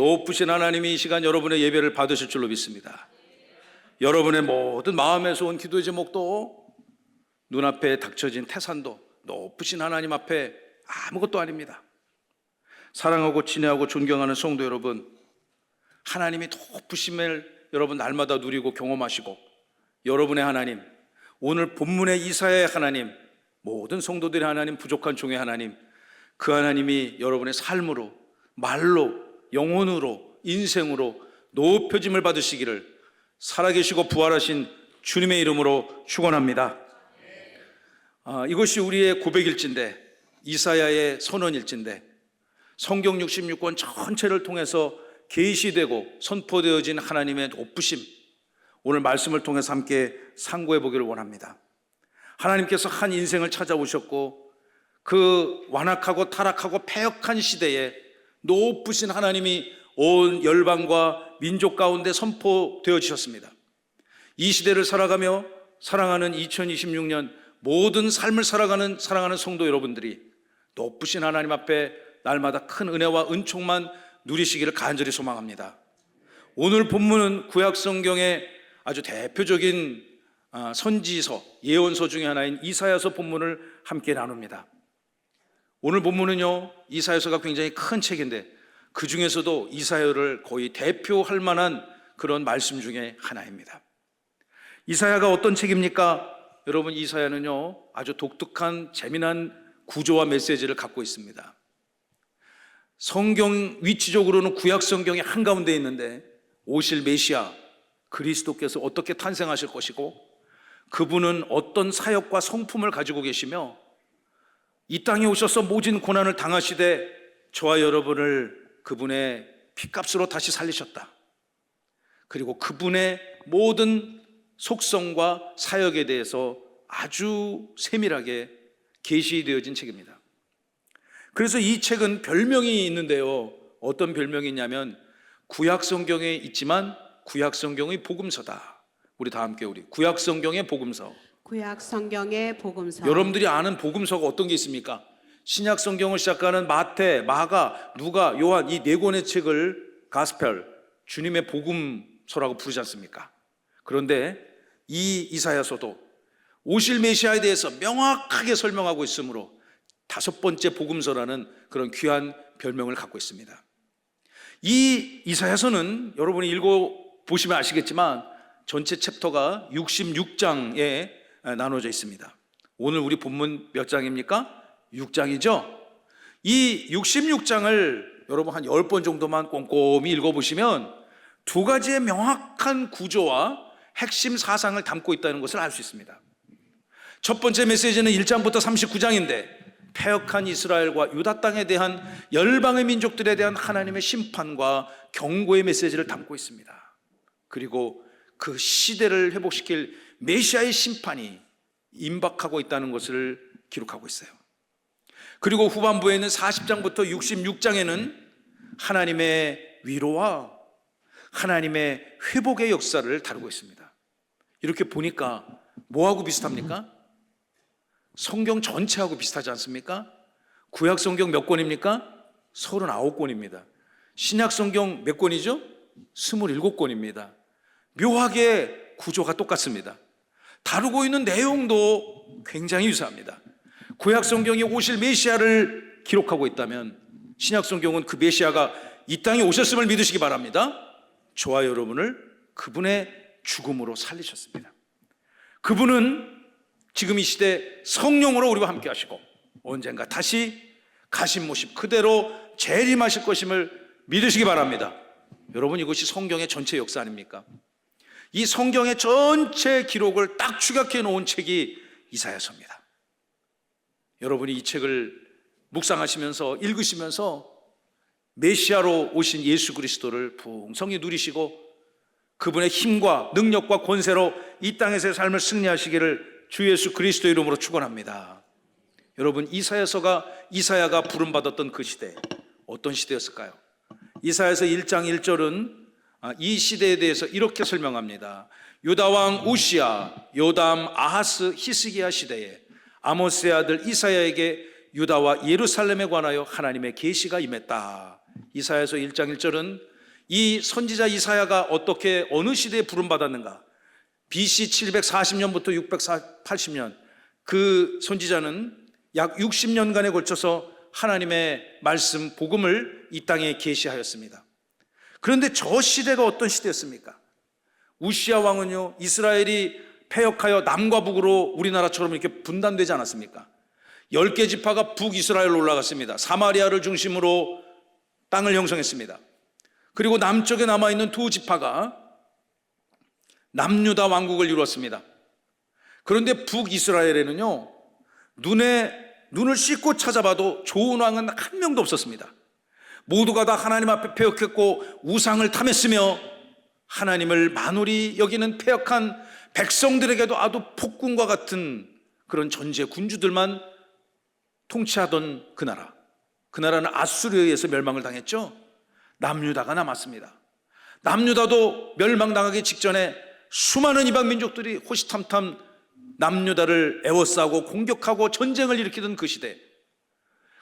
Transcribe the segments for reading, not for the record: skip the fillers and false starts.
높으신 하나님이 이 시간 여러분의 예배를 받으실 줄로 믿습니다. 여러분의 모든 마음에서 온 기도의 제목도, 눈앞에 닥쳐진 태산도 높으신 하나님 앞에 아무것도 아닙니다. 사랑하고 친애하고 존경하는 성도 여러분, 하나님이 높으심을 여러분 날마다 누리고 경험하시고, 여러분의 하나님, 오늘 본문의 이사야의 하나님, 모든 성도들의 하나님, 부족한 종의 하나님, 그 하나님이 여러분의 삶으로, 말로, 영혼으로, 인생으로 높여짐을 받으시기를 살아계시고 부활하신 주님의 이름으로 축원합니다. 이것이 우리의 고백일진데, 이사야의 선언일진데, 성경 66권 전체를 통해서 계시되고 선포되어진 하나님의 높으심, 오늘 말씀을 통해서 함께 상고해 보기를 원합니다. 하나님께서 한 인생을 찾아오셨고, 그 완악하고 타락하고 패역한 시대에 높으신 하나님이 온 열방과 민족 가운데 선포되어지셨습니다. 이 시대를 살아가며 사랑하는 2026년 모든 삶을 살아가는 사랑하는 성도 여러분들이 높으신 하나님 앞에 날마다 큰 은혜와 은총만 누리시기를 간절히 소망합니다. 오늘 본문은 구약 성경의 아주 대표적인 선지서, 예언서 중에 하나인 이사야서 본문을 함께 나눕니다. 오늘 본문은요, 이사야서가 굉장히 큰 책인데 그 중에서도 이사야를 거의 대표할 만한 그런 말씀 중에 하나입니다. 이사야가 어떤 책입니까? 여러분, 이사야는요 아주 독특한 재미난 구조와 메시지를 갖고 있습니다. 성경 위치적으로는 구약 성경의 한가운데 있는데, 오실 메시아 그리스도께서 어떻게 탄생하실 것이고, 그분은 어떤 사역과 성품을 가지고 계시며, 이 땅에 오셔서 모진 고난을 당하시되 저와 여러분을 그분의 피값으로 다시 살리셨다. 그리고 그분의 모든 속성과 사역에 대해서 아주 세밀하게 계시되어진 책입니다. 그래서 이 책은 별명이 있는데요, 어떤 별명이 있냐면 구약 성경에 있지만 구약 성경의 복음서다. 우리 다 함께 우리 구약 성경의 복음서. 구약 성경의 복음서. 여러분들이 아는 복음서가 어떤 게 있습니까? 신약 성경을 시작하는 마태, 마가, 누가, 요한, 이 네 권의 책을 가스펠, 주님의 복음서라고 부르지 않습니까? 그런데 이 이사야서도 오실 메시아에 대해서 명확하게 설명하고 있으므로 다섯 번째 복음서라는 그런 귀한 별명을 갖고 있습니다. 이 이사야서는 여러분이 읽어보시면 아시겠지만 전체 챕터가 66장에 나눠져 있습니다. 오늘 우리 본문 몇 장입니까? 6장이죠? 이 66장을 여러분 한 10번 정도만 꼼꼼히 읽어보시면 두 가지의 명확한 구조와 핵심 사상을 담고 있다는 것을 알 수 있습니다. 첫 번째 메시지는 1장부터 39장인데 패역한 이스라엘과 유다 땅에 대한 열방의 민족들에 대한 하나님의 심판과 경고의 메시지를 담고 있습니다. 그리고 그 시대를 회복시킬 메시아의 심판이 임박하고 있다는 것을 기록하고 있어요. 그리고 후반부에 있는 40장부터 66장에는 하나님의 위로와 하나님의 회복의 역사를 다루고 있습니다. 이렇게 보니까 뭐하고 비슷합니까? 성경 전체하고 비슷하지 않습니까? 구약 성경 몇 권입니까? 39권입니다. 신약 성경 몇 권이죠? 27권입니다. 묘하게 구조가 똑같습니다. 다루고 있는 내용도 굉장히 유사합니다. 구약 성경이 오실 메시아를 기록하고 있다면 신약 성경은 그 메시아가 이 땅에 오셨음을 믿으시기 바랍니다. 저와 여러분을 그분의 죽음으로 살리셨습니다. 그분은 지금 이 시대 성령으로 우리와 함께 하시고 언젠가 다시 가신 모습 그대로 재림하실 것임을 믿으시기 바랍니다. 여러분, 이것이 성경의 전체 역사 아닙니까? 이 성경의 전체 기록을 딱 축약해 놓은 책이 이사야서입니다. 여러분이 이 책을 묵상하시면서 읽으시면서 메시아로 오신 예수 그리스도를 풍성히 누리시고 그분의 힘과 능력과 권세로 이 땅에서의 삶을 승리하시기를 주 예수 그리스도 이름으로 축원합니다. 여러분, 이사야가 부름받았던 그 시대, 어떤 시대였을까요? 이사야서 1장 1절은 이 시대에 대해서 이렇게 설명합니다. 유다 왕 우시야, 요담, 아하스, 히스기야 시대에 아모스의 아들 이사야에게 유다와 예루살렘에 관하여 하나님의 계시가 임했다. 이사야서 1장 1절은 이 선지자 이사야가 어떻게 어느 시대에 부름받았는가? BC 740년부터 680년, 그 선지자는 약 60년간에 걸쳐서 하나님의 말씀, 복음을 이 땅에 계시하였습니다. 그런데 저 시대가 어떤 시대였습니까? 우시야 왕은요, 이스라엘이 패역하여 남과 북으로 우리나라처럼 이렇게 분단되지 않았습니까? 10개 지파가 북이스라엘로 올라갔습니다. 사마리아를 중심으로 땅을 형성했습니다. 그리고 남쪽에 남아있는 두 지파가 남유다 왕국을 이루었습니다. 그런데 북이스라엘에는요, 눈을 씻고 찾아봐도 좋은 왕은 한 명도 없었습니다. 모두가 다 하나님 앞에 패역했고 우상을 탐했으며 하나님을 만홀히 여기는 패역한 백성들에게도 아주 폭군과 같은 그런 전제 군주들만 통치하던 그 나라는 아수르에 의해서 멸망을 당했죠. 남유다가 남았습니다. 남유다도 멸망당하기 직전에 수많은 이방 민족들이 호시탐탐 남유다를 에워싸고 공격하고 전쟁을 일으키던 그 시대.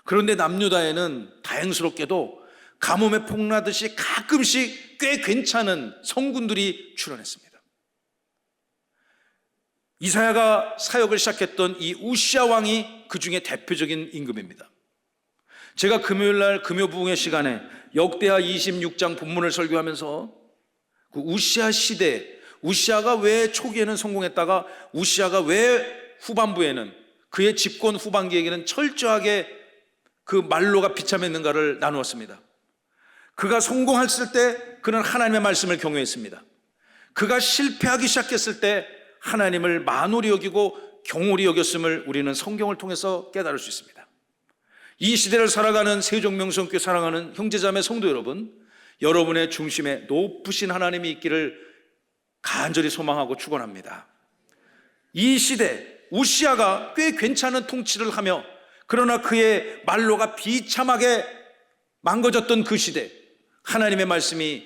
그런데 남유다에는 다행스럽게도 가뭄에 폭나듯이 가끔씩 꽤 괜찮은 성군들이 출현했습니다. 이사야가 사역을 시작했던 이 우시야 왕이 그 중에 대표적인 임금입니다. 제가 금요일날 금요부흥의 시간에 역대하 26장 본문을 설교하면서 그 우시야 시대, 우시야가 왜 초기에는 성공했다가 우시야가 왜 후반부에는, 그의 집권 후반기에는 철저하게 그 말로가 비참했는가를 나누었습니다. 그가 성공했을 때 그는 하나님의 말씀을 경외했습니다. 그가 실패하기 시작했을 때 하나님을 만홀히 여기고 경홀히 여겼음을 우리는 성경을 통해서 깨달을 수 있습니다. 이 시대를 살아가는 세종명성교회 사랑하는 형제자매 성도 여러분, 여러분의 중심에 높으신 하나님이 있기를 간절히 소망하고 축원합니다. 이 시대 우시야가 꽤 괜찮은 통치를 하며, 그러나 그의 말로가 비참하게 망가졌던 그 시대, 하나님의 말씀이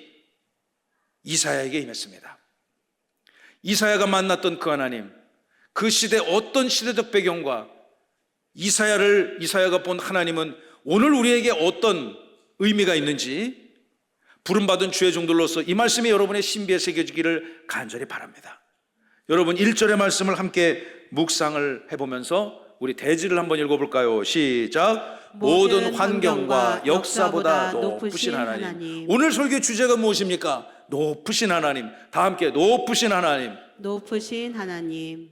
이사야에게 임했습니다. 이사야가 만났던 그 하나님, 그 시대 어떤 시대적 배경과 이사야가 본 하나님은 오늘 우리에게 어떤 의미가 있는지 부름받은 주의 종들로서 이 말씀이 여러분의 신비에 새겨지기를 간절히 바랍니다. 여러분 1절의 말씀을 함께 묵상을 해보면서 우리 대지를 한번 읽어볼까요? 시작. 모든 환경과 역사보다 높으신 하나님. 오늘 설교 주제가 무엇입니까? 높으신 하나님. 다 함께 높으신 하나님. 높으신 하나님.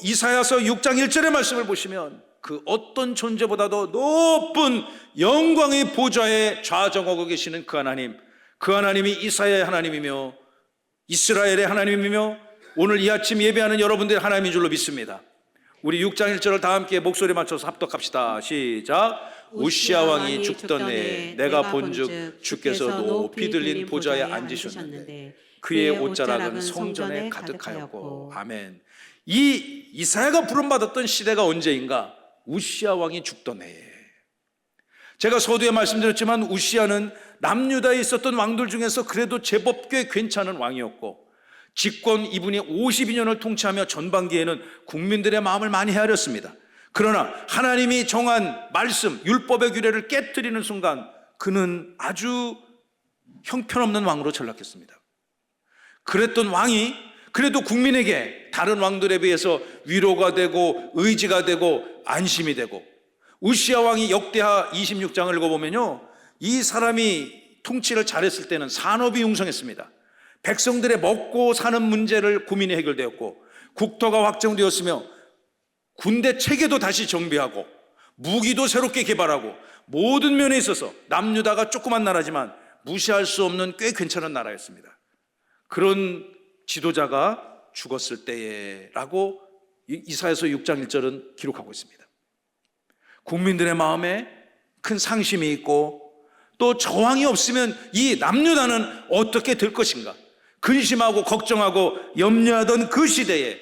이사야서 6장 1절의 말씀을 보시면 그 어떤 존재보다도 높은 영광의 보좌에 좌정하고 계시는 그 하나님, 그 하나님이 이사야의 하나님이며 이스라엘의 하나님이며 오늘 이 아침 예배하는 여러분들의 하나님인 줄로 믿습니다. 우리 6장 1절을 다 함께 목소리 맞춰서 합독합시다. 시작. 우시야 왕이 죽던 해 내가 본즉 주께서 높이 들린 보좌에 앉으셨는데 그의 옷자락은 성전에 가득하였고. 아멘. 이 이사야가 부름받았던 시대가 언제인가? 우시야 왕이 죽던 해에. 제가 서두에 말씀드렸지만 우시야는 남유다에 있었던 왕들 중에서 그래도 제법 꽤 괜찮은 왕이었고, 집권 이분이 52년을 통치하며 전반기에는 국민들의 마음을 많이 헤아렸습니다. 그러나 하나님이 정한 말씀, 율법의 규례를 깨뜨리는 순간 그는 아주 형편없는 왕으로 전락했습니다. 그랬던 왕이 그래도 국민에게 다른 왕들에 비해서 위로가 되고 의지가 되고 안심이 되고, 우시야 왕이 역대하 26장을 읽어보면요, 이 사람이 통치를 잘했을 때는 산업이 융성했습니다. 백성들의 먹고 사는 문제를 고민이 해결되었고, 국토가 확정되었으며 군대 체계도 다시 정비하고 무기도 새롭게 개발하고, 모든 면에 있어서 남유다가 조그만 나라지만 무시할 수 없는 꽤 괜찮은 나라였습니다. 그런 지도자가 죽었을 때에라고 이사야서 6장 1절은 기록하고 있습니다. 국민들의 마음에 큰 상심이 있고, 또 저항이 없으면 이 남유다는 어떻게 될 것인가 근심하고 걱정하고 염려하던 그 시대에,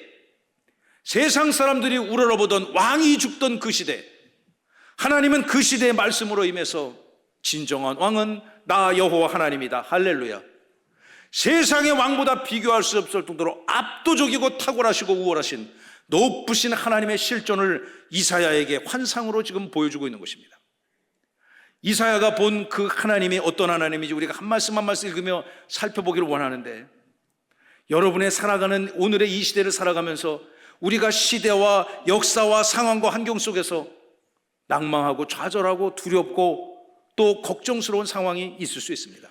세상 사람들이 우러러보던 왕이 죽던 그 시대, 하나님은 그 시대의 말씀으로 임해서 진정한 왕은 나 여호와 하나님이다. 할렐루야. 세상의 왕보다 비교할 수 없을 정도로 압도적이고 탁월하시고 우월하신 높으신 하나님의 실존을 이사야에게 환상으로 지금 보여주고 있는 것입니다. 이사야가 본 그 하나님이 어떤 하나님인지 우리가 한 말씀 한 말씀 읽으며 살펴보기를 원하는데, 여러분의 살아가는 오늘의 이 시대를 살아가면서 우리가 시대와 역사와 상황과 환경 속에서 낭망하고 좌절하고 두렵고 또 걱정스러운 상황이 있을 수 있습니다.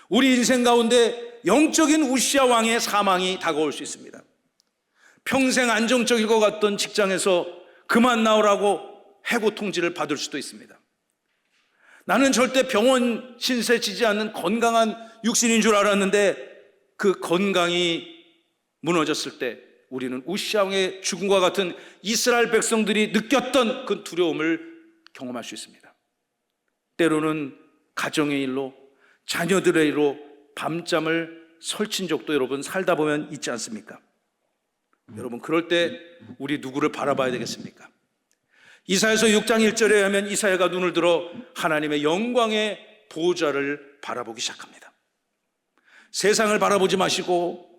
우리 인생 가운데 영적인 우시아 왕의 사망이 다가올 수 있습니다. 평생 안정적일 것 같던 직장에서 그만 나오라고 해고 통지를 받을 수도 있습니다. 나는 절대 병원 신세 지지 않는 건강한 육신인 줄 알았는데 그 건강이 무너졌을 때 우리는 우시아 왕의 죽음과 같은 이스라엘 백성들이 느꼈던 그 두려움을 경험할 수 있습니다. 때로는 가정의 일로, 자녀들의 일로 밤잠을 설친 적도 여러분 살다 보면 있지 않습니까? 여러분, 그럴 때 우리 누구를 바라봐야 되겠습니까? 이사야서 6장 1절에 하면 이사야가 눈을 들어 하나님의 영광의 보좌를 바라보기 시작합니다. 세상을 바라보지 마시고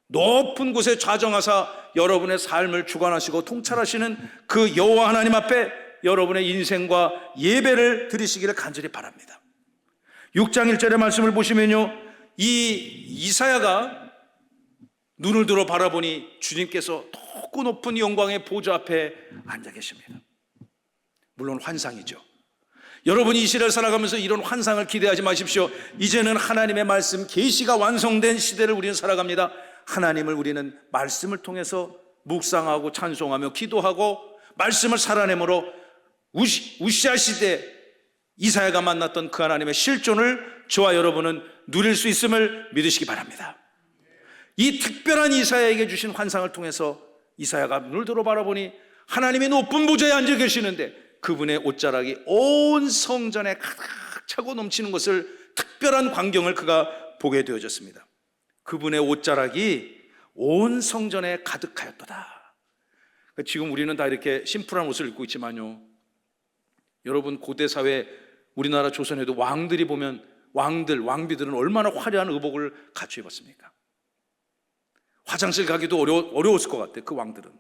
높은 곳에 좌정하사 여러분의 삶을 주관하시고 통찰하시는 그 여호와 하나님 앞에 여러분의 인생과 예배를 드리시기를 간절히 바랍니다. 6장 1절의 말씀을 보시면요, 이 이사야가 눈을 들어 바라보니 주님께서 높고 높은 영광의 보좌 앞에 앉아 계십니다. 물론 환상이죠. 여러분이 이 시대를 살아가면서 이런 환상을 기대하지 마십시오. 이제는 하나님의 말씀 계시가 완성된 시대를 우리는 살아갑니다. 하나님을 우리는 말씀을 통해서 묵상하고 찬송하며 기도하고 말씀을 살아내므로 우시아 시대 이사야가 만났던 그 하나님의 실존을 저와 여러분은 누릴 수 있음을 믿으시기 바랍니다. 이 특별한 이사야에게 주신 환상을 통해서 이사야가 눈을 들어 바라보니 하나님이 높은 보좌에 앉아 계시는데 그분의 옷자락이 온 성전에 가득 차고 넘치는 것을, 특별한 광경을 그가 보게 되어졌습니다. 그분의 옷자락이 온 성전에 가득하였도다. 지금 우리는 다 이렇게 심플한 옷을 입고 있지만요, 여러분 고대 사회 우리나라 조선에도 왕들이 보면 왕비들은 얼마나 화려한 의복을 갖춰 입었습니까? 화장실 가기도 어려웠을 것 같아요. 그 왕들은.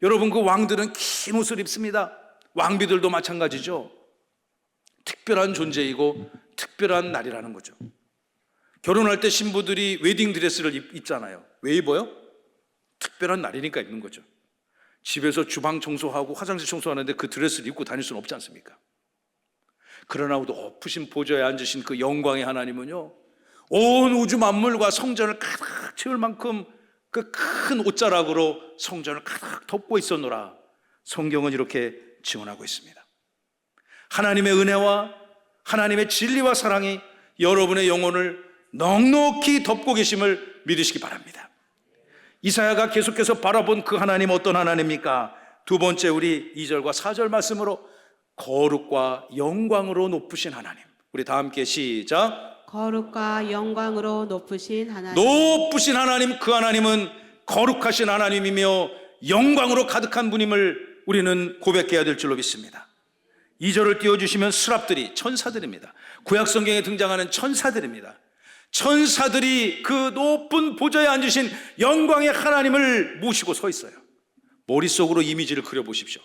여러분, 그 왕들은 긴 옷을 입습니다. 왕비들도 마찬가지죠. 특별한 존재이고 특별한 날이라는 거죠. 결혼할 때 신부들이 웨딩드레스를 입잖아요. 왜 입어요? 특별한 날이니까 입는 거죠. 집에서 주방 청소하고 화장실 청소하는데 그 드레스를 입고 다닐 수는 없지 않습니까? 그러나 높으신 보좌에 앉으신 그 영광의 하나님은요, 온 우주 만물과 성전을 가득 채울 만큼 그 큰 옷자락으로 성전을 가득 덮고 있었노라. 성경은 이렇게 증언하고 있습니다. 하나님의 은혜와 하나님의 진리와 사랑이 여러분의 영혼을 넉넉히 덮고 계심을 믿으시기 바랍니다. 이사야가 계속해서 바라본 그 하나님 어떤 하나님입니까? 두 번째, 우리 2절과 4절 말씀으로 거룩과 영광으로 높으신 하나님. 우리 다 함께 시작. 거룩과 영광으로 높으신 하나님. 높으신 하나님, 그 하나님은 거룩하신 하나님이며 영광으로 가득한 분임을 우리는 고백해야 될 줄로 믿습니다. 2절을 띄워주시면 스랍들이, 천사들입니다. 구약 성경에 등장하는 천사들입니다. 천사들이 그 높은 보좌에 앉으신 영광의 하나님을 모시고 서 있어요. 머릿속으로 이미지를 그려보십시오.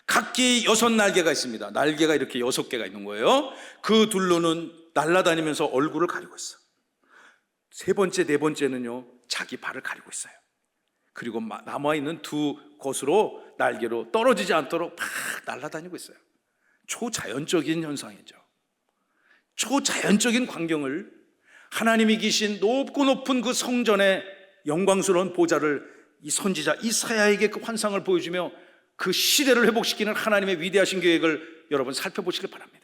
각기 6날개가 있습니다. 날개가 이렇게 6개가 있는 거예요. 그 둘로는 날아다니면서 얼굴을 가리고 있어. 세 번째, 네 번째는요, 자기 발을 가리고 있어요. 그리고 남아있는 두 것으로 날개로 떨어지지 않도록 막 날아다니고 있어요. 초자연적인 현상이죠. 초자연적인 광경을 하나님이 계신 높고 높은 그 성전의 영광스러운 보좌를 이 선지자 이사야에게 그 환상을 보여주며 그 시대를 회복시키는 하나님의 위대하신 계획을 여러분 살펴보시길 바랍니다.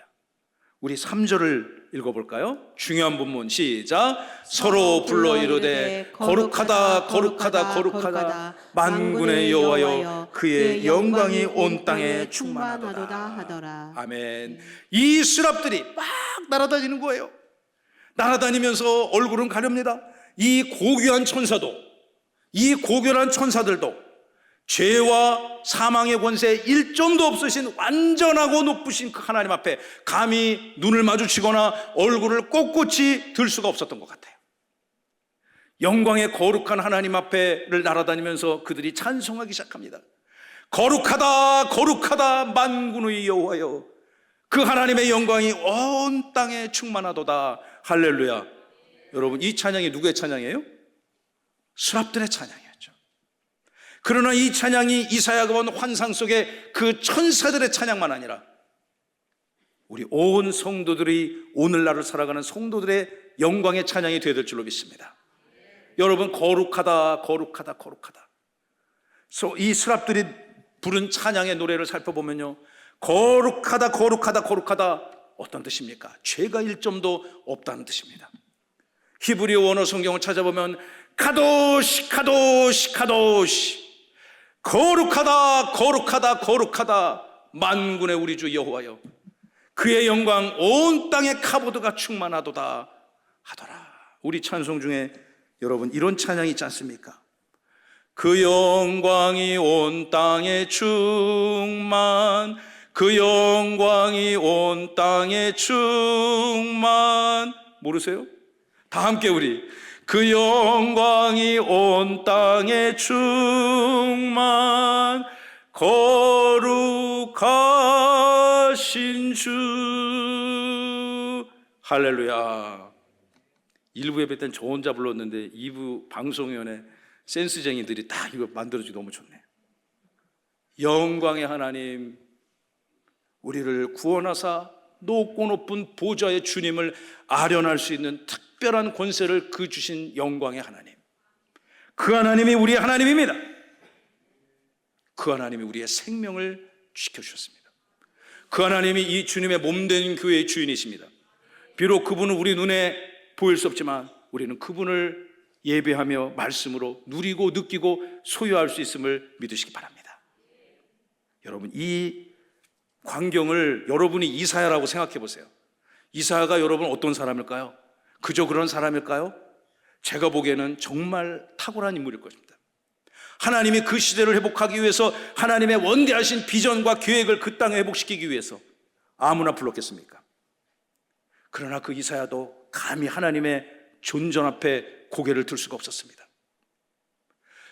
우리 3절을 읽어볼까요? 중요한 본문 시작. 서로 불러 이르되 거룩하다 거룩하다 거룩하다 만군의 여호와여 그의 영광이 온 땅에 충만하도다 하더라. 아멘. 이 스랍들이 막 날아다니는 거예요. 날아다니면서 얼굴은 가렵니다. 이 고귀한 천사도, 이 고귀한 천사들도 죄와 사망의 권세에 일점도 없으신 완전하고 높으신 그 하나님 앞에 감히 눈을 마주치거나 얼굴을 꼿꼿이 들 수가 없었던 것 같아요. 영광의 거룩한 하나님 앞에를 날아다니면서 그들이 찬송하기 시작합니다. 거룩하다 거룩하다 만군의 여호와여 그 하나님의 영광이 온 땅에 충만하도다. 할렐루야. 여러분, 이 찬양이 누구의 찬양이에요? 스랍들의 찬양이었죠. 그러나 이 찬양이 이사야가 본 환상 속의 그 천사들의 찬양만 아니라 우리 온 성도들이 오늘날을 살아가는 성도들의 영광의 찬양이 되어야 될 줄로 믿습니다. 여러분, 거룩하다 거룩하다 거룩하다. 이 스랍들이 부른 찬양의 노래를 살펴보면요, 거룩하다 거룩하다 거룩하다, 어떤 뜻입니까? 죄가 1점도 없다는 뜻입니다. 히브리어 원어 성경을 찾아보면 카도시 카도시 카도시, 거룩하다 거룩하다 거룩하다, 만군의 우리 주 여호와여, 그의 영광 온 땅에 카보드가 충만하도다 하더라. 우리 찬송 중에 여러분 이런 찬양이 있지 않습니까? 그 영광이 온 땅에 충만, 그 영광이 온 땅에 충만. 모르세요? 다 함께 우리 그 영광이 온 땅에 충만, 거룩하신 주. 할렐루야. 1부 예배 때는 저 혼자 불렀는데 2부 방송위원회 센스쟁이들이 다 이거 만들어주기 너무 좋네요. 영광의 하나님, 우리를 구원하사 높고 높은 보좌의 주님을 아련할 수 있는 특별한 권세를 그 주신 영광의 하나님, 그 하나님이 우리의 하나님입니다. 그 하나님이 우리의 생명을 지켜주셨습니다. 그 하나님이 이 주님의 몸된 교회의 주인이십니다. 비록 그분은 우리 눈에 보일 수 없지만 우리는 그분을 예배하며 말씀으로 누리고 느끼고 소유할 수 있음을 믿으시기 바랍니다. 여러분, 이 광경을 여러분이 이사야라고 생각해 보세요. 이사야가 여러분 어떤 사람일까요? 그저 그런 사람일까요? 제가 보기에는 정말 탁월한 인물일 것입니다. 하나님이 그 시대를 회복하기 위해서 하나님의 원대하신 비전과 계획을 그 땅에 회복시키기 위해서 아무나 불렀겠습니까? 그러나 그 이사야도 감히 하나님의 존전 앞에 고개를 들 수가 없었습니다.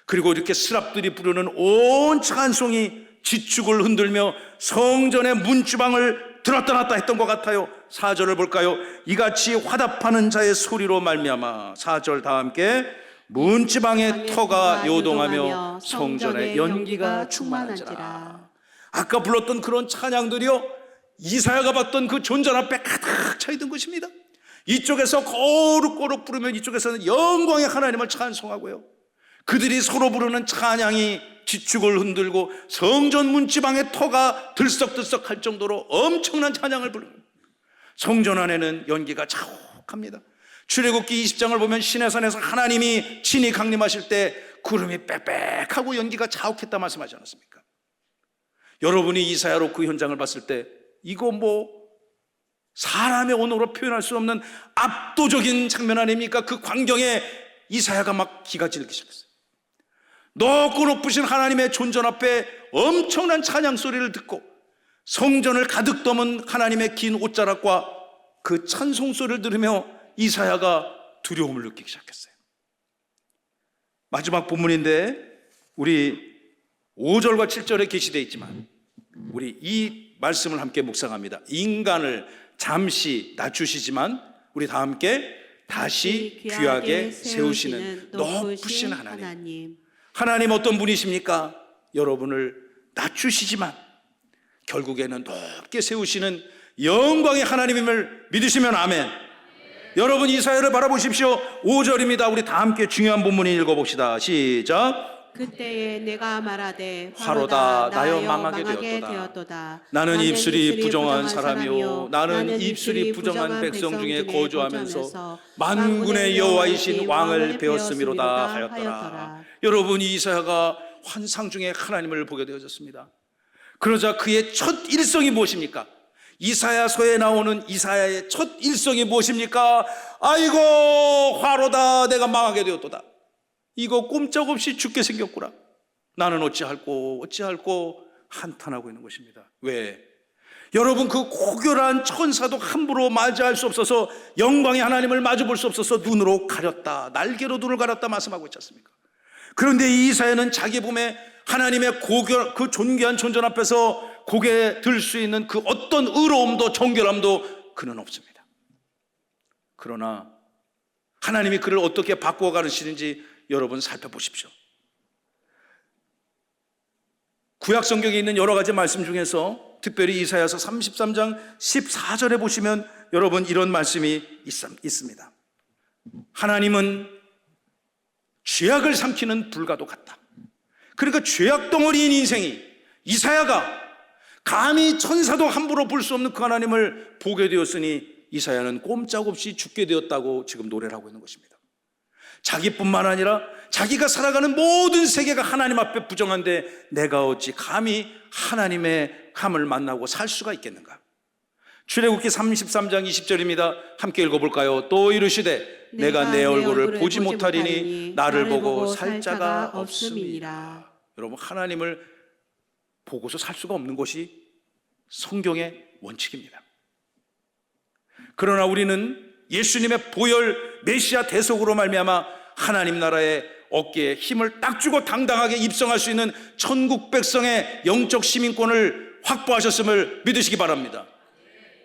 그리고 이렇게 스랍들이 부르는 온 찬송이 지축을 흔들며 성전의 문주방을 들었다 놨다 했던 것 같아요. 4절을 볼까요? 이같이 화답하는 자의 소리로 말미암아, 4절 다 함께, 문지방의 터가 요동하며 성전의 연기가 충만한지라. 아까 불렀던 그런 찬양들이요, 이사야가 봤던 그 존전 앞에 가득 차 있던 것입니다. 이쪽에서 거룩거룩 부르면 이쪽에서는 영광의 하나님을 찬송하고요, 그들이 서로 부르는 찬양이 지축을 흔들고 성전 문지방의 터가 들썩들썩 할 정도로 엄청난 찬양을 부릅니다. 성전 안에는 연기가 자욱합니다. 출애굽기 20장을 보면 시내산에서 하나님이 친히 강림하실 때 구름이 빽빽하고 연기가 자욱했다 말씀하지 않았습니까? 여러분이 이사야로 그 현장을 봤을 때 이거 사람의 언어로 표현할 수 없는 압도적인 장면 아닙니까? 그 광경에 이사야가 막 기가 찔리기 시작했어요. 높고 높으신 하나님의 존전 앞에 엄청난 찬양 소리를 듣고 성전을 가득 담은 하나님의 긴 옷자락과 그 찬송 소리를 들으며 이사야가 두려움을 느끼기 시작했어요. 마지막 본문인데 우리 5절과 7절에 게시되어 있지만 우리 이 말씀을 함께 묵상합니다. 인간을 잠시 낮추시지만 우리 다 함께 다시 귀하게 세우시는 높으신 하나님. 하나님 어떤 분이십니까? 여러분을 낮추시지만 결국에는 높게 세우시는 영광의 하나님임을 믿으시면 아멘. 여러분 이사야를 바라보십시오. 5절입니다. 우리 다 함께 중요한 본문을 읽어봅시다. 시작. 그때에 내가 말하되 화로다 나여 망하게 되었도다. 나는 입술이 부정한 사람이요 나는 입술이 부정한 백성 중에 거주하면서 만군의 여호와이신 왕을 배웠음이로다 하였더라. 여러분, 이사야가 환상 중에 하나님을 보게 되어졌습니다. 그러자 그의 첫 일성이 무엇입니까? 이사야서에 나오는 이사야의 첫 일성이 무엇입니까? 아이고 화로다 내가 망하게 되었도다. 이거 꼼짝없이 죽게 생겼구나. 나는 어찌할꼬 한탄하고 있는 것입니다. 왜? 여러분, 그 고결한 천사도 함부로 맞이할 수 없어서, 영광의 하나님을 마주볼 수 없어서 눈으로 가렸다, 날개로 눈을 가렸다 말씀하고 있지 않습니까? 그런데 이 이사야는 자기 몸에 하나님의 그 존귀한 존전 앞에서 고개 들 수 있는 그 어떤 의로움도 정결함도 그는 없습니다. 그러나 하나님이 그를 어떻게 바꾸어 가시는지 여러분 살펴보십시오. 구약 성경에 있는 여러 가지 말씀 중에서 특별히 이사야서 33장 14절에 보시면 여러분 이런 말씀이 있습니다. 하나님은 죄악을 삼키는 불과도 같다. 그러니까 죄악 덩어리인 인생이 이사야가 감히 천사도 함부로 볼 수 없는 그 하나님을 보게 되었으니 이사야는 꼼짝없이 죽게 되었다고 지금 노래를 하고 있는 것입니다. 자기뿐만 아니라 자기가 살아가는 모든 세계가 하나님 앞에 부정한데 내가 어찌 감히 하나님의 감을 만나고 살 수가 있겠는가? 출애굽기 33장 20절입니다. 함께 읽어볼까요? 또 이르시되 내가 내 얼굴을 보지 못하리니 나를 보고 살 자가 없음이라. 여러분, 하나님을 보고서 살 수가 없는 것이 성경의 원칙입니다. 그러나 우리는 예수님의 보혈 메시아 대속으로 말미암아 하나님 나라의 어깨에 힘을 딱 주고 당당하게 입성할 수 있는 천국 백성의 영적 시민권을 확보하셨음을 믿으시기 바랍니다.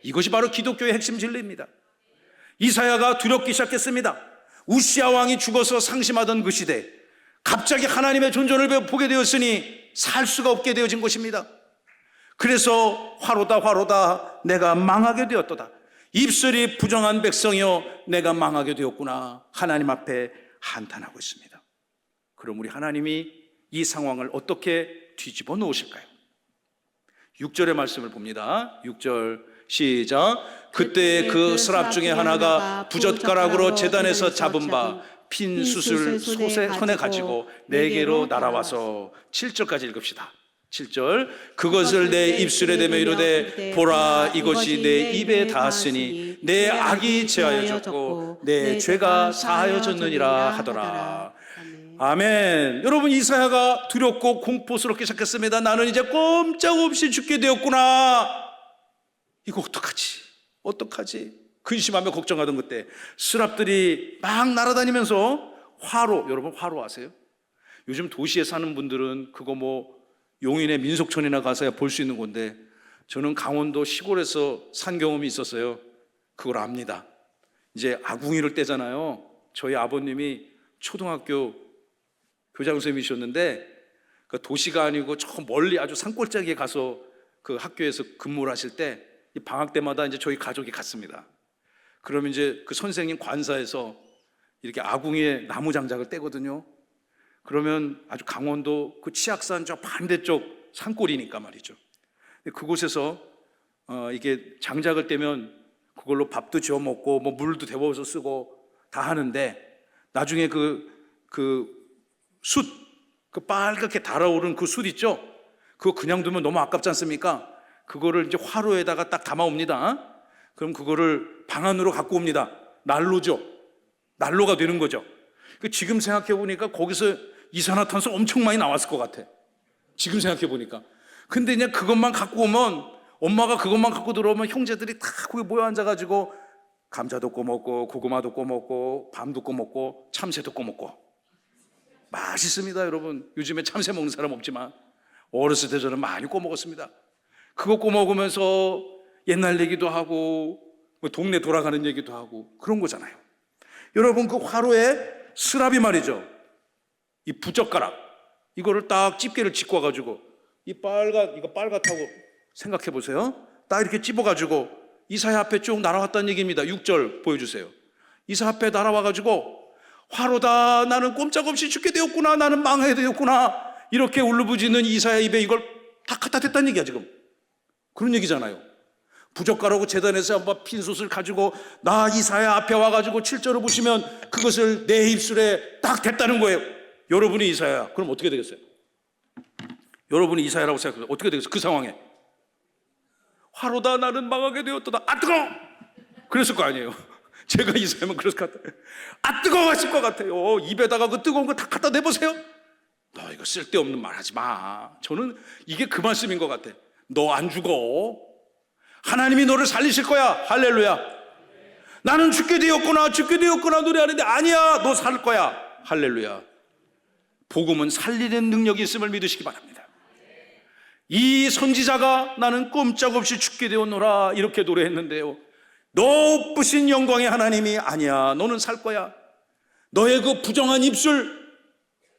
이것이 바로 기독교의 핵심 진리입니다. 이사야가 두렵기 시작했습니다. 우시아 왕이 죽어서 상심하던 그 시대, 갑자기 하나님의 존재를 보게 되었으니 살 수가 없게 되어진 것입니다. 그래서 화로다 화로다 내가 망하게 되었도다. 입술이 부정한 백성이여 내가 망하게 되었구나. 하나님 앞에 한탄하고 있습니다. 그럼 우리 하나님이 이 상황을 어떻게 뒤집어 놓으실까요? 6절의 말씀을 봅니다. 6절 시작. 그때 그 스랍 중에 하나가 부젓가락으로 제단에서 잡은 바 핀 숯을 손에 가지고 내게로 날아와서 7절까지 읽읍시다. 7절. 그것을 내 입술에 대며 이르되 보라 이것이 내 입에 닿았으니 내 악이 제하여졌고 내 죄가 사하여졌느니라 하더라. 아멘. 여러분, 이사야가 두렵고 공포스럽게 시작했습니다. 나는 이제 꼼짝없이 죽게 되었구나. 이거 어떡하지? 근심하며 걱정하던 그때 스랍들이 막 날아다니면서 여러분 화로 아세요? 요즘 도시에 사는 분들은 그거 용인의 민속촌이나 가서야 볼 수 있는 건데 저는 강원도 시골에서 산 경험이 있었어요. 그걸 압니다. 이제 아궁이를 떼잖아요. 저희 아버님이 초등학교 교장 선생님이셨는데 그 도시가 아니고 저 멀리 아주 산골짜기에 가서 그 학교에서 근무를 하실 때 방학 때마다 이제 저희 가족이 갔습니다. 그러면 이제 그 선생님 관사에서 이렇게 아궁이에 나무 장작을 떼거든요. 그러면 아주 강원도 그 치악산 저 반대쪽 산골이니까 말이죠. 그곳에서 이게 장작을 떼면 그걸로 밥도 지어 먹고 물도 데워서 쓰고 다 하는데 나중에 그 숯, 그 빨갛게 달아오른 그 숯 있죠? 그거 그냥 두면 너무 아깝지 않습니까? 그거를 이제 화로에다가 딱 담아옵니다. 그럼 그거를 방 안으로 갖고 옵니다. 난로죠. 난로가 되는 거죠. 지금 생각해 보니까 거기서 이산화탄소 엄청 많이 나왔을 것 같아. 지금 생각해 보니까. 근데 그냥 그것만 갖고 오면, 엄마가 그것만 갖고 들어오면 형제들이 다 거기 모여 앉아가지고 감자도 꺼먹고 고구마도 꺼먹고 밤도 꺼먹고 참새도 꺼먹고. 맛있습니다, 여러분. 요즘에 참새 먹는 사람 없지만 어렸을 때 저는 많이 꺼먹었습니다. 그거 꺼먹으면서 옛날 얘기도 하고 동네 돌아가는 얘기도 하고 그런 거잖아요. 여러분, 그 화로에 스랍이 말이죠, 이 부젓가락 이거를 딱 집게를 짚고 와가지고 이거 빨갛다고 생각해 보세요. 딱 이렇게 찝어가지고 이사야 앞에 쭉 날아왔다는 얘기입니다. 6절 보여주세요. 이사야 앞에 날아와가지고 화로다 나는 꼼짝없이 죽게 되었구나, 나는 망하게 되었구나, 이렇게 울부짖는 이사야 입에 이걸 다 갖다 댔다는 얘기야. 지금 그런 얘기잖아요. 부젓가락으로 제단에서 한번 핀솥을 가지고 나 이사야 앞에 와가지고 7절을 보시면 그것을 내 입술에 딱 댔다는 거예요. 여러분이 이사야, 그럼 어떻게 되겠어요? 여러분이 이사야라고 생각해요. 어떻게 되겠어요? 그 상황에 화로다 나는 망하게 되었다. 아 뜨거워! 그랬을 거 아니에요. 제가 이사야면 그랬을 것 같아요. 아 뜨거워 하실 것 같아요. 입에다가 그 뜨거운 거 다 갖다 대보세요. 너 이거 쓸데없는 말 하지 마. 저는 이게 그 말씀인 것 같아. 너 안 죽어. 하나님이 너를 살리실 거야. 할렐루야. 나는 죽게 되었구나 노래하는데 아니야, 너 살 거야. 할렐루야. 복음은 살리는 능력이 있음을 믿으시기 바랍니다. 이 선지자가 나는 꼼짝없이 죽게 되었노라 이렇게 노래했는데요, 높으신 영광의 하나님이 아니야, 너는 살 거야. 너의 그 부정한 입술,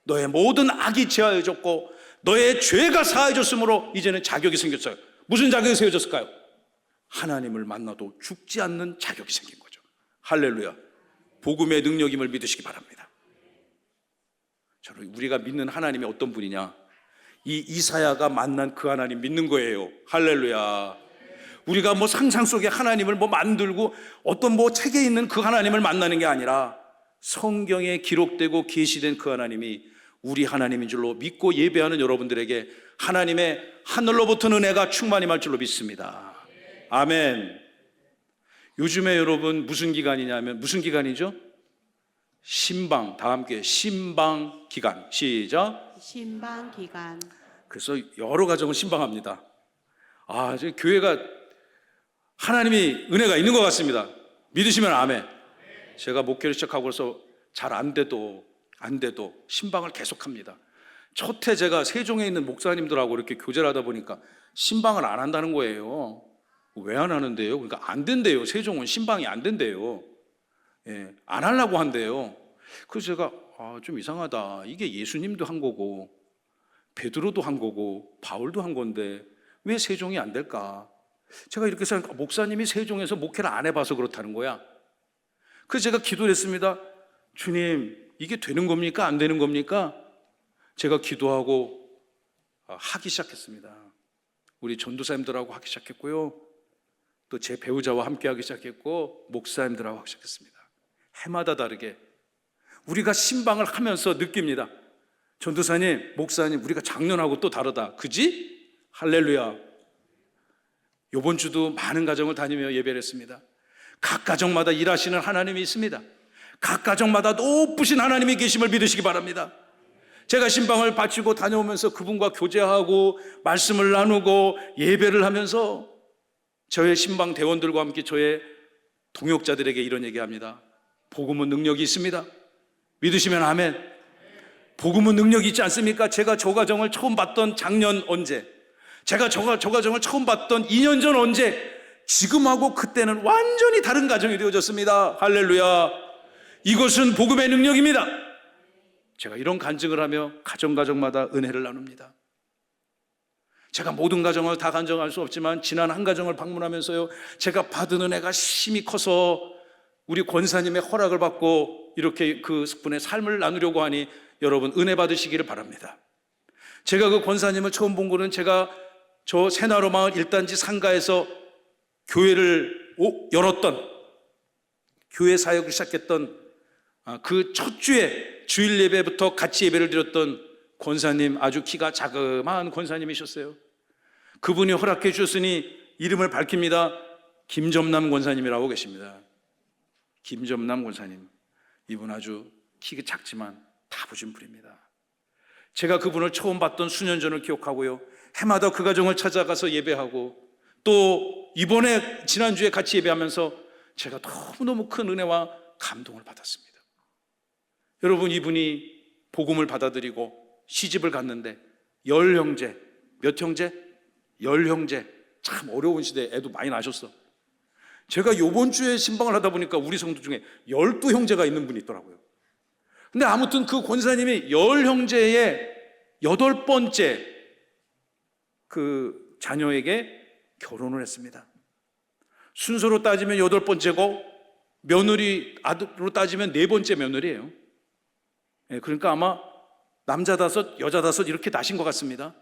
너의 모든 악이 제하여졌고 너의 죄가 사해졌으므로 이제는 자격이 생겼어요. 무슨 자격이 세워졌을까요? 하나님을 만나도 죽지 않는 자격이 생긴 거죠. 할렐루야. 복음의 능력임을 믿으시기 바랍니다. 저는 우리가 믿는 하나님이 어떤 분이냐, 이 이사야가 만난 그 하나님 믿는 거예요. 할렐루야. 우리가 뭐 상상 속에 하나님을 뭐 만들고 어떤 뭐 책에 있는 그 하나님을 만나는 게 아니라 성경에 기록되고 계시된 그 하나님이 우리 하나님인 줄로 믿고 예배하는 여러분들에게 하나님의 하늘로부터 은혜가 충만히 말 줄로 믿습니다. 아멘. 요즘에 여러분 무슨 기간이냐면, 무슨 기간이죠? 신방, 다 함께 신방 기간. 시작. 신방 기간. 그래서 여러 가정을 신방합니다. 저 교회가 하나님이 은혜가 있는 것 같습니다. 믿으시면 아멘. 제가 목회를 시작하고서 잘 안 돼도 신방을 계속합니다. 첫해 제가 세종에 있는 목사님들하고 이렇게 교제를 하다 보니까 신방을 안 한다는 거예요. 왜 안 하는데요? 그러니까 안 된대요. 세종은 신방이 안 된대요. 예, 안 하려고 한대요. 그래서 제가 좀 이상하다. 이게 예수님도 한 거고 베드로도 한 거고 바울도 한 건데 왜 세종이 안 될까? 제가 이렇게 생각하니까 목사님이 세종에서 목회를 안 해봐서 그렇다는 거야. 그래서 제가 기도를 했습니다. 주님, 이게 되는 겁니까? 안 되는 겁니까? 제가 기도하고 하기 시작했습니다. 우리 전도사님들하고 하기 시작했고요, 또 제 배우자와 함께 하기 시작했고 목사님들하고 하기 시작했습니다. 해마다 다르게 우리가 신방을 하면서 느낍니다. 전도사님, 목사님, 우리가 작년하고 또 다르다. 그지? 할렐루야. 이번 주도 많은 가정을 다니며 예배를 했습니다. 각 가정마다 일하시는 하나님이 있습니다. 각 가정마다 높으신 하나님이 계심을 믿으시기 바랍니다. 제가 신방을 바치고 다녀오면서 그분과 교제하고 말씀을 나누고 예배를 하면서 저의 신방 대원들과 함께 저의 동역자들에게 이런 얘기합니다. 복음은 능력이 있습니다. 믿으시면 아멘. 복음은 능력이 있지 않습니까? 제가 저 가정을 처음 봤던 작년 언제, 제가 저 가정을 처음 봤던 2년 전 언제, 지금하고 그때는 완전히 다른 가정이 되어졌습니다. 할렐루야. 이것은 복음의 능력입니다. 제가 이런 간증을 하며 가정마다 은혜를 나눕니다. 제가 모든 가정을 다 간증할 수 없지만 지난 한 가정을 방문하면서요, 제가 받은 은혜가 심히 커서 우리 권사님의 허락을 받고 이렇게 그 분의 삶을 나누려고 하니 여러분 은혜 받으시기를 바랍니다. 제가 그 권사님을 처음 본 거는 제가 저 새나로 마을 1단지 상가에서 교회를 열었던, 교회 사역을 시작했던 그 첫 주에 주일 예배부터 같이 예배를 드렸던 권사님, 아주 키가 자그마한 권사님이셨어요. 그분이 허락해 주셨으니 이름을 밝힙니다. 김점남 권사님이라고 계십니다. 김점남 권사님, 이분 아주 키가 작지만 다부진 분입니다. 제가 그분을 처음 봤던 수년 전을 기억하고요, 해마다 그 가정을 찾아가서 예배하고 또 이번에 지난주에 같이 예배하면서 제가 너무너무 큰 은혜와 감동을 받았습니다. 여러분, 이분이 복음을 받아들이고 시집을 갔는데 10형제, 몇 형제? 10형제. 참 어려운 시대에 애도 많이 낳으셨어. 제가 요번 주에 신방을 하다 보니까 우리 성도 중에 12형제가 있는 분이 있더라고요. 근데 아무튼 그 권사님이 10형제의 8번째 그 자녀에게 결혼을 했습니다. 순서로 따지면 8번째고 며느리 아들로 따지면 4번째 며느리예요. 그러니까 아마 남자 5, 여자 5 이렇게 나신 것 같습니다.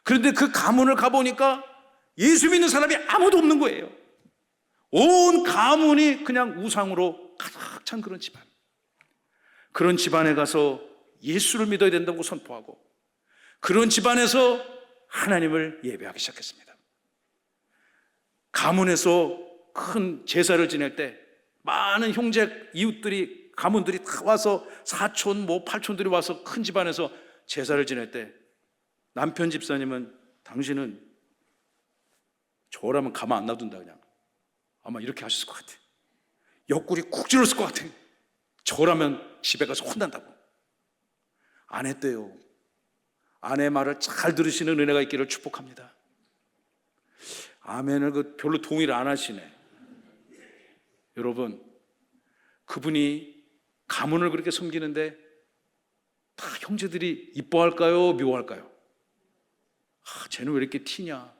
그런데 그 가문을 가보니까 예수 믿는 사람이 아무도 없는 거예요. 온 가문이 그냥 우상으로 가득 찬 그런 집안. 그런 집안에 가서 예수를 믿어야 된다고 선포하고 그런 집안에서 하나님을 예배하기 시작했습니다. 가문에서 큰 제사를 지낼 때 많은 형제 이웃들이, 가문들이 다 와서 사촌 팔촌들이 와서 큰 집안에서 제사를 지낼 때 남편 집사님은 당신은 저라면 가만 안 놔둔다, 그냥 아마 이렇게 하셨을 것 같아. 옆구리 쿡 찔렀을 것 같아. 저라면 집에 가서 혼난다고. 안 했대요. 아내 말을 잘 들으시는 은혜가 있기를 축복합니다. 아멘을 별로 동의를 안 하시네. 여러분, 그분이 가문을 그렇게 섬기는데 다 형제들이 이뻐할까요? 미워할까요? 쟤는 왜 이렇게 튀냐?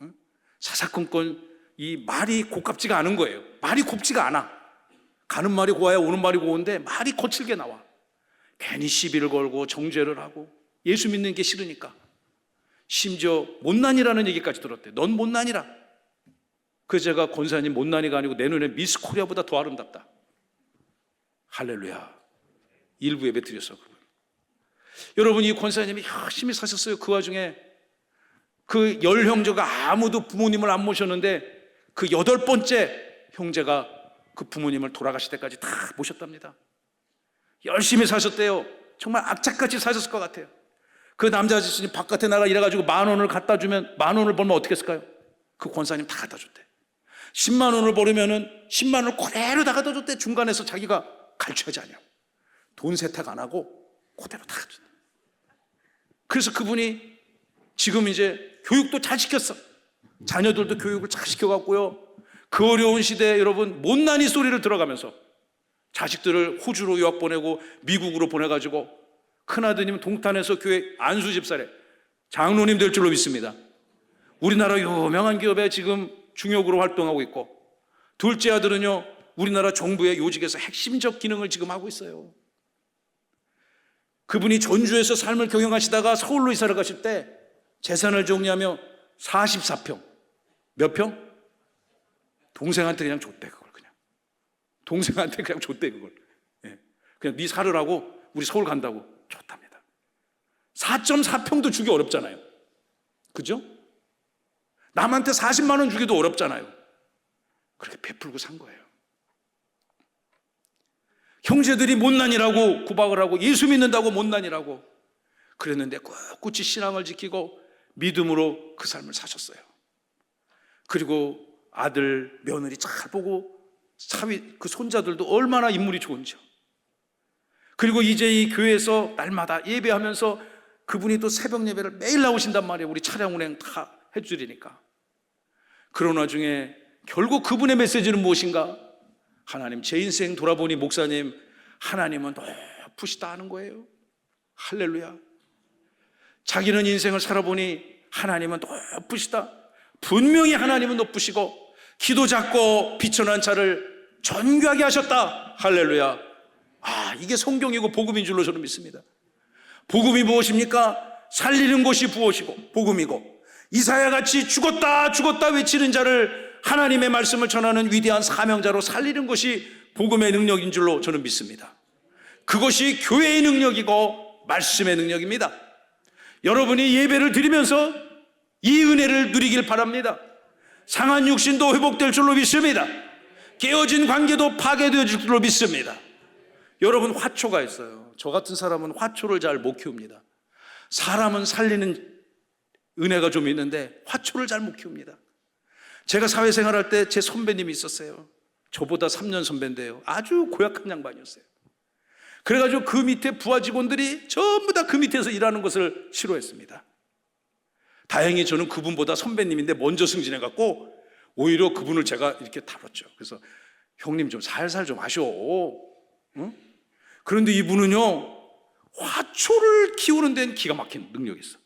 응? 사사건건 이 말이 고깝지가 않은 거예요. 말이 곱지가 않아. 가는 말이 고와야 오는 말이 고운데 말이 거칠게 나와. 괜히 시비를 걸고 정죄를 하고 예수 믿는 게 싫으니까. 심지어 못난이라는 얘기까지 들었대요. 넌 못난이라. 그래서 제가 권사님 못난이가 아니고 내 눈에 미스 코리아보다 더 아름답다. 할렐루야. 일부 예배 드렸어. 그분. 여러분, 이 권사님이 열심히 사셨어요. 그 와중에 그 10형제가 아무도 부모님을 안 모셨는데 그 8번째 형제가 그 부모님을 돌아가실 때까지 다 모셨답니다. 열심히 사셨대요. 정말 악착같이 사셨을 것 같아요. 그 남자 아저씨는 바깥에 나가 일해가지고 10,000원을 갖다 주면 10,000원을 벌면 어떻게 했을까요? 그 권사님 다 갖다 줬대. 10만 원을 벌으면은 10만 원을 그대로 다 갖다 줬대. 중간에서 자기가 갈취하지 않냐고. 돈 세탁 안 하고 그대로 다 갖다 줬대. 그래서 그분이 지금 이제 교육도 잘 시켰어. 자녀들도 교육을 잘 시켜갖고요. 그 어려운 시대에 여러분 못난이 소리를 들어가면서 자식들을 호주로 유학 보내고 미국으로 보내가지고 큰아드님은 동탄에서 교회 안수 집사래. 장로님 될 줄로 믿습니다. 우리나라 유명한 기업에 지금 중역으로 활동하고 있고, 둘째 아들은요 우리나라 정부의 요직에서 핵심적 기능을 지금 하고 있어요. 그분이 전주에서 삶을 경영하시다가 서울로 이사를 가실 때 재산을 정리하며 44평. 몇 평? 동생한테 그냥 줬대. 그걸 그냥 동생한테 그냥 줬대. 그걸 그냥 네 살으라고 우리 서울 간다고 줬답니다. 4.4평도 주기 어렵잖아요. 그죠? 남한테 40만 원 주기도 어렵잖아요. 그렇게 베풀고 산 거예요. 형제들이 못난이라고 구박을 하고 예수 믿는다고 못난이라고 그랬는데 꿋꿋이 신앙을 지키고 믿음으로 그 삶을 사셨어요. 그리고 아들, 며느리 잘 보고 사위, 그 손자들도 얼마나 인물이 좋은지요. 그리고 이제 이 교회에서 날마다 예배하면서 그분이 또 새벽 예배를 매일 나오신단 말이에요. 우리 차량 운행 다 해주리니까. 그런 와중에 결국 그분의 메시지는 무엇인가? 하나님, 제 인생 돌아보니 목사님, 하나님은 높으시다 하는 거예요. 할렐루야. 자기는 인생을 살아보니 하나님은 높으시다. 분명히 하나님은 높으시고 기도 작고 비천한 자를 존귀하게 하셨다. 할렐루야. 이게 성경이고 복음인 줄로 저는 믿습니다. 복음이 무엇입니까? 살리는 것이 복음이고 이사야같이 죽었다 죽었다 외치는 자를 하나님의 말씀을 전하는 위대한 사명자로 살리는 것이 복음의 능력인 줄로 저는 믿습니다. 그것이 교회의 능력이고 말씀의 능력입니다. 여러분이 예배를 드리면서 이 은혜를 누리길 바랍니다. 상한 육신도 회복될 줄로 믿습니다. 깨어진 관계도 파괴되어질 줄로 믿습니다. 여러분, 화초가 있어요. 저 같은 사람은 화초를 잘 못 키웁니다. 사람은 살리는 은혜가 좀 있는데 화초를 잘 못 키웁니다. 제가 사회생활할 때 제 선배님이 있었어요. 저보다 3년 선배인데요, 아주 고약한 양반이었어요. 그래가지고 그 밑에 부하 직원들이 전부 다 그 밑에서 일하는 것을 싫어했습니다. 다행히 저는 그분보다 선배님인데 먼저 승진해갖고 오히려 그분을 제가 이렇게 다뤘죠. 그래서 형님 좀 살살 좀 하셔. 응? 그런데 이분은요, 화초를 키우는 데는 기가 막힌 능력이 있어.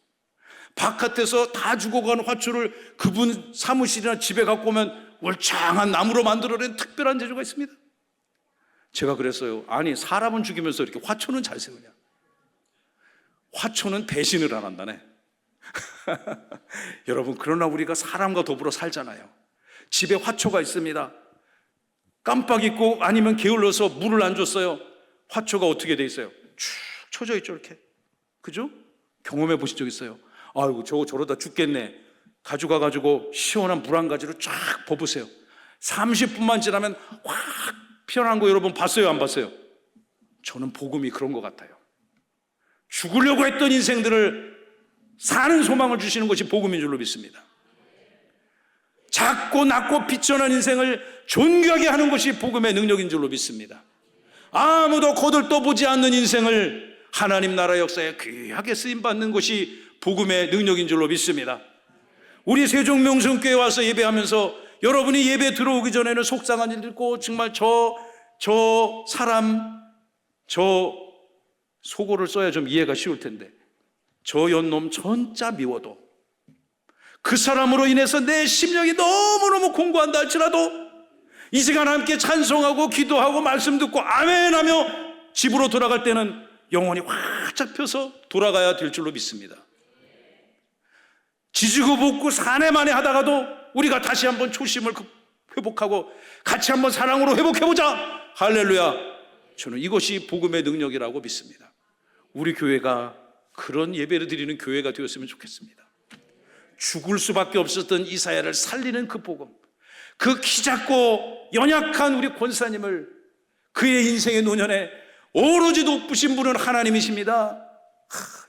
바깥에서 다 죽어가는 화초를 그분 사무실이나 집에 갖고 오면 울창한 나무로 만들어낸 특별한 재주가 있습니다. 제가 그랬어요. 아니, 사람은 죽이면서 이렇게 화초는 잘 세우냐? 화초는 배신을 안 한다네. 여러분, 그러나 우리가 사람과 더불어 살잖아요. 집에 화초가 있습니다. 깜빡 잊고 아니면 게을러서 물을 안 줬어요. 화초가 어떻게 돼 있어요? 쭉 쳐져 있죠, 이렇게. 그죠? 경험해 보신 적 있어요? 아이고, 저거 저러다 죽겠네. 가져가가지고 시원한 물 한 가지로 쫙 버으세요. 30분만 지나면 확 피어난 거 여러분 봤어요, 안 봤어요? 저는 복음이 그런 것 같아요. 죽으려고 했던 인생들을 사는 소망을 주시는 것이 복음인 줄로 믿습니다. 작고 낮고 비천한 인생을 존귀하게 하는 것이 복음의 능력인 줄로 믿습니다. 아무도 거들떠보지 않는 인생을 하나님 나라 역사에 귀하게 쓰임받는 것이 복음의 능력인 줄로 믿습니다. 우리 세종명성교회 와서 예배하면서 여러분이 예배 들어오기 전에는 속상한 일도 있고 정말 저 속어를 써야 좀 이해가 쉬울 텐데 저 연놈 전자 미워도 그 사람으로 인해서 내 심령이 너무너무 공고한다 할지라도 이 시간 함께 찬송하고 기도하고 말씀 듣고 아멘 하며 집으로 돌아갈 때는 영혼이 활짝 펴서 돌아가야 될 줄로 믿습니다. 지지고 볶고 사내만에 하다가도 우리가 다시 한번 초심을 회복하고 같이 한번 사랑으로 회복해보자. 할렐루야. 저는 이것이 복음의 능력이라고 믿습니다. 우리 교회가 그런 예배를 드리는 교회가 되었으면 좋겠습니다. 죽을 수밖에 없었던 이사야를 살리는 그 복음, 그 키 작고 연약한 우리 권사님을 그의 인생의 노년에 오로지 높으신 분은 하나님이십니다.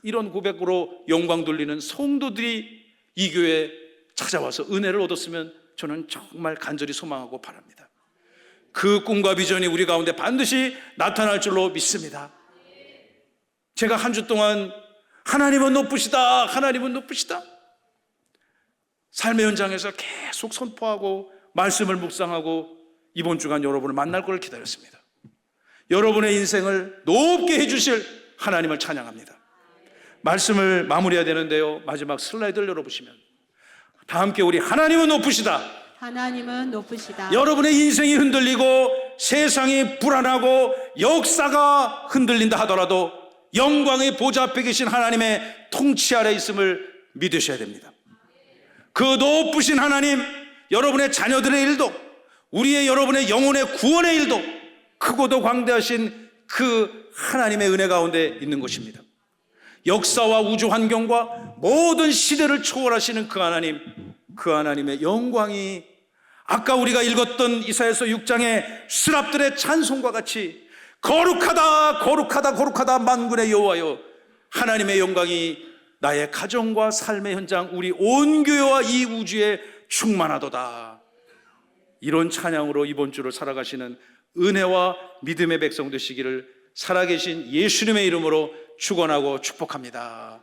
이런 고백으로 영광 돌리는 성도들이 이 교회에 찾아와서 은혜를 얻었으면 저는 정말 간절히 소망하고 바랍니다. 그 꿈과 비전이 우리 가운데 반드시 나타날 줄로 믿습니다. 제가 한 주 동안 하나님은 높으시다, 하나님은 높으시다, 삶의 현장에서 계속 선포하고 말씀을 묵상하고 이번 주간 여러분을 만날 걸 기다렸습니다. 여러분의 인생을 높게 해주실 하나님을 찬양합니다. 말씀을 마무리해야 되는데요, 마지막 슬라이드를 열어보시면 다 함께 우리 하나님은 높으시다. 하나님은 높으시다. 여러분의 인생이 흔들리고 세상이 불안하고 역사가 흔들린다 하더라도 영광의 보좌 앞에 계신 하나님의 통치 아래 있음을 믿으셔야 됩니다. 그 높으신 하나님, 여러분의 자녀들의 일도, 여러분의 영혼의 구원의 일도 크고도 광대하신 그 하나님의 은혜 가운데 있는 것입니다. 역사와 우주 환경과 모든 시대를 초월하시는 그 하나님, 그 하나님의 영광이 아까 우리가 읽었던 이사야서 6장의 스랍들의 찬송과 같이 거룩하다 거룩하다 거룩하다 만군의 여호와여, 하나님의 영광이 나의 가정과 삶의 현장, 우리 온 교회와 이 우주에 충만하도다. 이런 찬양으로 이번 주를 살아가시는 은혜와 믿음의 백성 되시기를 살아계신 예수님의 이름으로 축원하고 축복합니다.